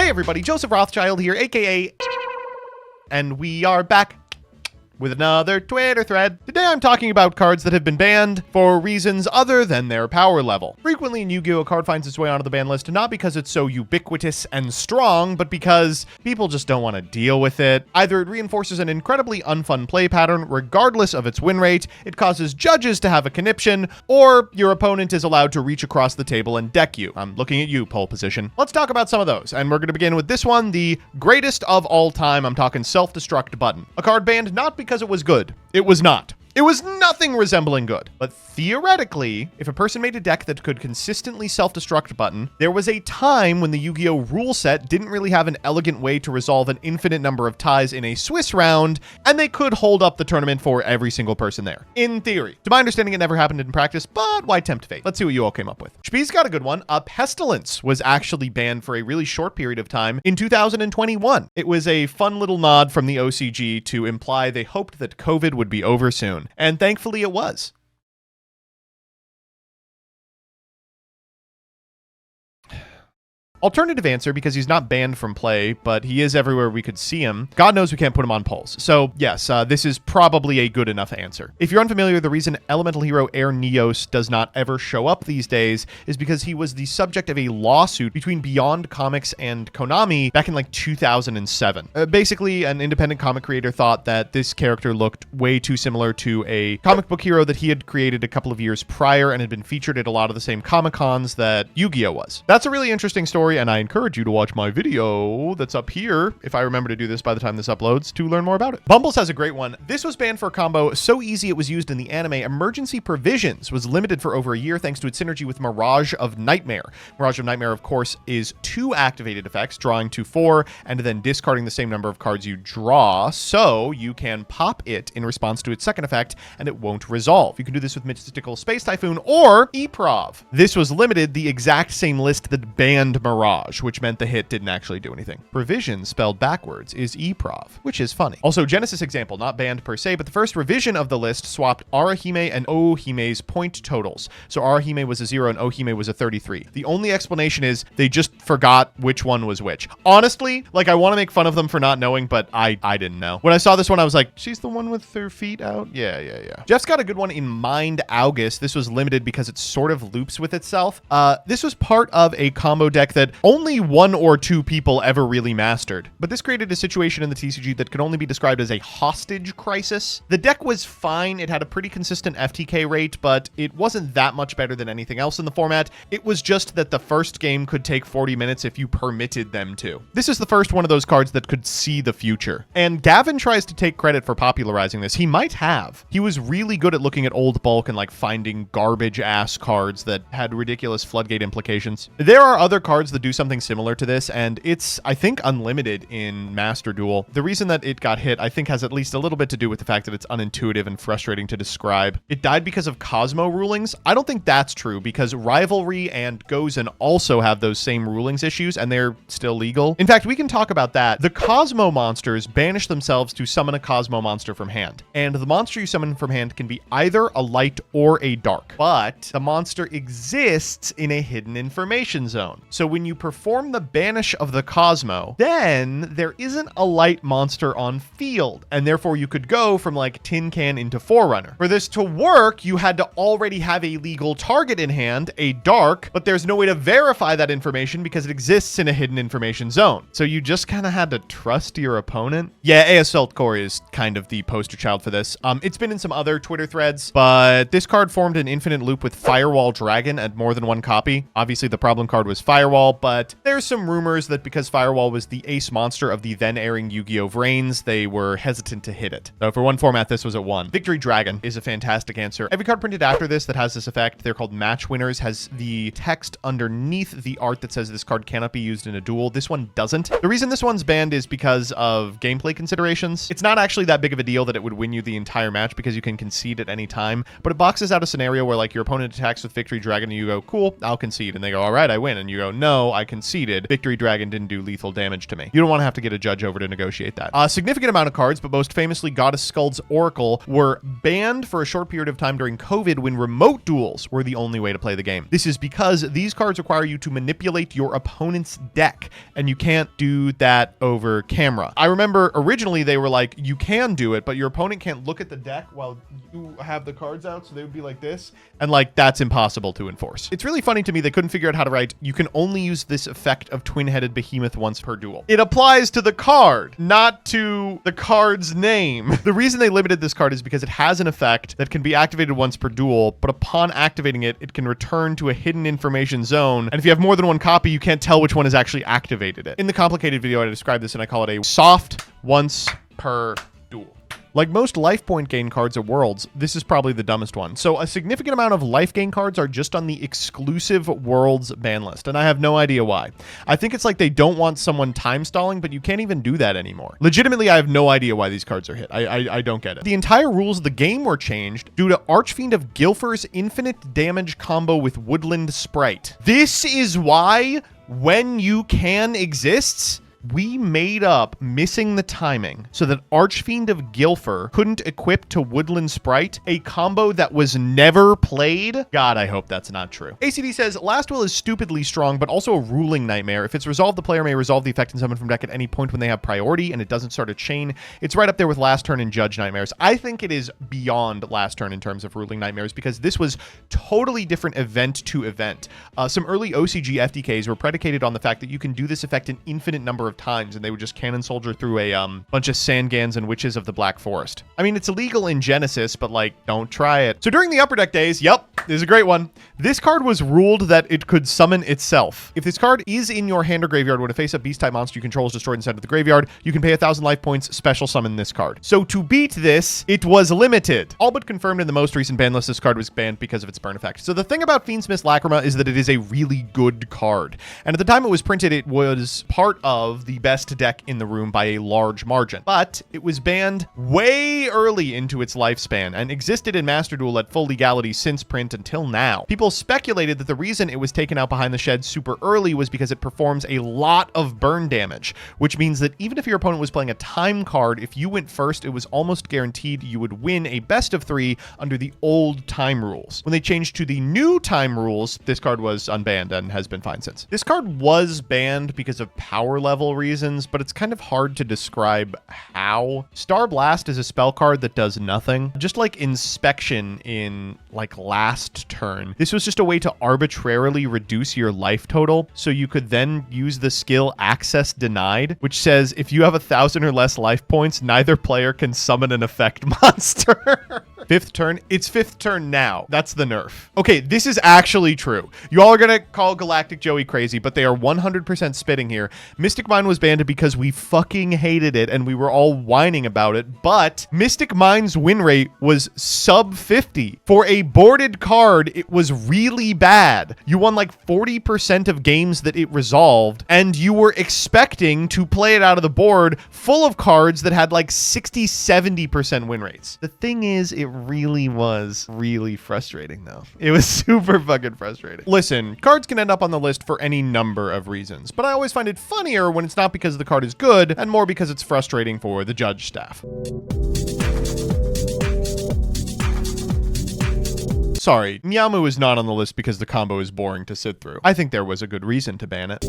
Hey everybody, Joseph Rothschild here, aka, and we are back with another Twitter thread. Today I'm talking about cards that have been banned for reasons other than their power level. Frequently in Yu-Gi-Oh! A card finds its way onto the ban list not because it's so ubiquitous and strong, but because people just don't want to deal with it. Either it reinforces an incredibly unfun play pattern regardless of its win rate, it causes judges to have a conniption, or your opponent is allowed to reach across the table and deck you. I'm looking at you, pole position. Let's talk about some of those, and we're going to begin with this one, the greatest of all time. I'm talking Self-destruct button. A card banned not because it was good. It was not. It was nothing resembling good. But theoretically, if a person made a deck that could consistently self-destruct button, there was a time when the Yu-Gi-Oh! Rule set didn't really have an elegant way to resolve an infinite number of ties in a Swiss round, and they could hold up the tournament for every single person there. In theory. To my understanding, it never happened in practice, but why tempt fate? Let's see what you all came up with. Shpee's got a good one. Pestilence was actually banned for a really short period of time in 2021. It was a fun little nod from the OCG to imply they hoped that COVID would be over soon. And thankfully it was. Alternative answer, because he's not banned from play, but he is everywhere we could see him. God knows we can't put him on polls. So yes, this is probably a good enough answer. If you're unfamiliar, the reason elemental hero Air Neos does not ever show up these days is because he was the subject of a lawsuit between Beyond Comics and Konami back in like 2007. Basically, an independent comic creator thought that this character looked way too similar to a comic book hero that he had created a couple of years prior and had been featured at a lot of the same Comic-Cons that Yu-Gi-Oh! Was. That's a really interesting story, and I encourage you to watch my video that's up here, if I remember to do this by the time this uploads, to learn more about it. Bumbles has a great one. This was banned for a combo so easy it was used in the anime. Emergency Provisions was limited for over a year thanks to its synergy with Mirage of Nightmare. Mirage of Nightmare, of course, is 2 activated effects, drawing to 4, and then discarding the same number of cards you draw, so you can pop it in response to its second effect, and it won't resolve. You can do this with Mystical Space Typhoon or EPROV. This was limited the exact same list that banned Mirage, which meant the hit didn't actually do anything. Provision spelled backwards is EPROV, which is funny. Also, Genesis example, not banned per se, but the first revision of the list swapped Arahime and Ohime's point totals. So Arahime was a 0 and Ohime was a 33. The only explanation is they just forgot which one was which. Honestly, like, I want to make fun of them for not knowing, but I didn't know. When I saw this one, I was like, she's the one with her feet out? Yeah. Jeff's got a good one in Mind Augus. This was limited because it sort of loops with itself. This was part of a combo deck that only 1 or 2 people ever really mastered. But this created a situation in the TCG that could only be described as a hostage crisis. The deck was fine. It had a pretty consistent FTK rate, but it wasn't that much better than anything else in the format. It was just that the first game could take 40 minutes if you permitted them to. This is the first one of those cards that could see the future. And Gavin tries to take credit for popularizing this. He might have. He was really good at looking at old bulk and like finding garbage ass cards that had ridiculous floodgate implications. There are other cards that do something similar to this, and it's, I think, unlimited in Master Duel. The reason that it got hit, I think, has at least a little bit to do with the fact that it's unintuitive and frustrating to describe. It died because of Kozmo rulings. I don't think that's true, because Rivalry and Gozen also have those same rulings issues, and they're still legal. In fact, we can talk about that. The Kozmo monsters banish themselves to summon a Kozmo monster from hand, and the monster you summon from hand can be either a light or a dark, but the monster exists in a hidden information zone. So when you perform the banish of the Kozmo, then there isn't a light monster on field, and therefore you could go from like Tin Can into Forerunner. For this to work, you had to already have a legal target in hand, a dark, but there's no way to verify that information because it exists in a hidden information zone. So you just kind of had to trust your opponent. Yeah, ASL Core is kind of the poster child for this. It's been in some other Twitter threads, but this card formed an infinite loop with Firewall Dragon at more than 1 copy. Obviously the problem card was Firewall, but there's some rumors that because Firewall was the ace monster of the then airing Yu-Gi-Oh! Vrains, they were hesitant to hit it. So for one format, this was at 1. Victory Dragon is a fantastic answer. Every card printed after this that has this effect, they're called match winners, has the text underneath the art that says this card cannot be used in a duel. This one doesn't. The reason this one's banned is because of gameplay considerations. It's not actually that big of a deal that it would win you the entire match because you can concede at any time, but it boxes out a scenario where like your opponent attacks with Victory Dragon and you go, cool, I'll concede. And they go, all right, I win. And you go, no, no, I conceded. Victory Dragon didn't do lethal damage to me. You don't want to have to get a judge over to negotiate that. A significant amount of cards, but most famously Goddess Skuld's Oracle, were banned for a short period of time during COVID when remote duels were the only way to play the game. This is because these cards require you to manipulate your opponent's deck, and you can't do that over camera. I remember originally they were like, you can do it, but your opponent can't look at the deck while you have the cards out, so they would be like this, and like that's impossible to enforce. It's really funny to me they couldn't figure out how to write, you can only use this effect of twin-headed behemoth once per duel. It applies to the card, not to the card's name. The reason they limited this card is because it has an effect that can be activated once per duel, but upon activating it, it can return to a hidden information zone, and if you have more than one copy, you can't tell which one has actually activated it. In the complicated video, I describe this and I call it a soft once per duel. Like most life point gain cards at Worlds, this is probably the dumbest one. So a significant amount of life gain cards are just on the exclusive Worlds ban list, and I have no idea why. I think it's like they don't want someone time stalling, but you can't even do that anymore. Legitimately, I have no idea why these cards are hit. I don't get it. The entire rules of the game were changed due to Archfiend of Gilfer's infinite damage combo with Woodland Sprite. This is why When You Can exists. We made up missing the timing so that Archfiend of Gilfer couldn't equip to Woodland Sprite, a combo that was never played. God, I hope that's not true. ACD says, Last Will is stupidly strong, but also a ruling nightmare. If it's resolved, the player may resolve the effect and summon from deck at any point when they have priority, and it doesn't start a chain. It's right up there with Last Turn and Judge Nightmares. I think it is beyond Last Turn in terms of ruling nightmares because this was totally different event to event. Some early OCG FDKs were predicated on the fact that you can do this effect an infinite number of times, and they would just cannon soldier through a bunch of Sangans and Witches of the Black Forest. I mean, it's illegal in Genesis, but like, don't try it. So during the Upper Deck days, yep, this is a great one. This card was ruled that it could summon itself. If this card is in your hand or graveyard when a face-up beast-type monster you control is destroyed and sent to the graveyard, you can pay 1,000 life points, special summon this card. So to beat this, it was limited. All but confirmed in the most recent ban list, this card was banned because of its burn effect. So the thing about Fiendsmith's Lacrima is that it is a really good card. And at the time it was printed, it was part of the best deck in the room by a large margin. But it was banned way early into its lifespan and existed in Master Duel at full legality since print until now. People speculated that the reason it was taken out behind the shed super early was because it performs a lot of burn damage, which means that even if your opponent was playing a time card, if you went first, it was almost guaranteed you would win a best of 3 under the old time rules. When they changed to the new time rules, this card was unbanned and has been fine since. This card was banned because of power level reasons, but it's kind of hard to describe how. Star Blast is a spell card that does nothing. Just like Inspection in like last turn. This was just a way to arbitrarily reduce your life total so you could then use the skill Access Denied, which says if you have 1,000 or less life points, neither player can summon an effect monster. Fifth turn. It's fifth turn now. That's the nerf. Okay, this is actually true. You all are gonna call Galactic Joey crazy, but they are 100% spitting here. Mystic Mine was banned because we fucking hated it and we were all whining about it, but Mystic Mine's win rate was sub 50. For a boarded card, it was really bad. You won like 40% of games that it resolved, and you were expecting to play it out of the board full of cards that had like 60, 70% win rates. The thing is, it really was really frustrating though. It was super fucking frustrating. Listen, cards can end up on the list for any number of reasons, but I always find it funnier when it's not because the card is good and more because it's frustrating for the judge staff. Sorry, Nyamu is not on the list because the combo is boring to sit through. I think there was a good reason to ban it.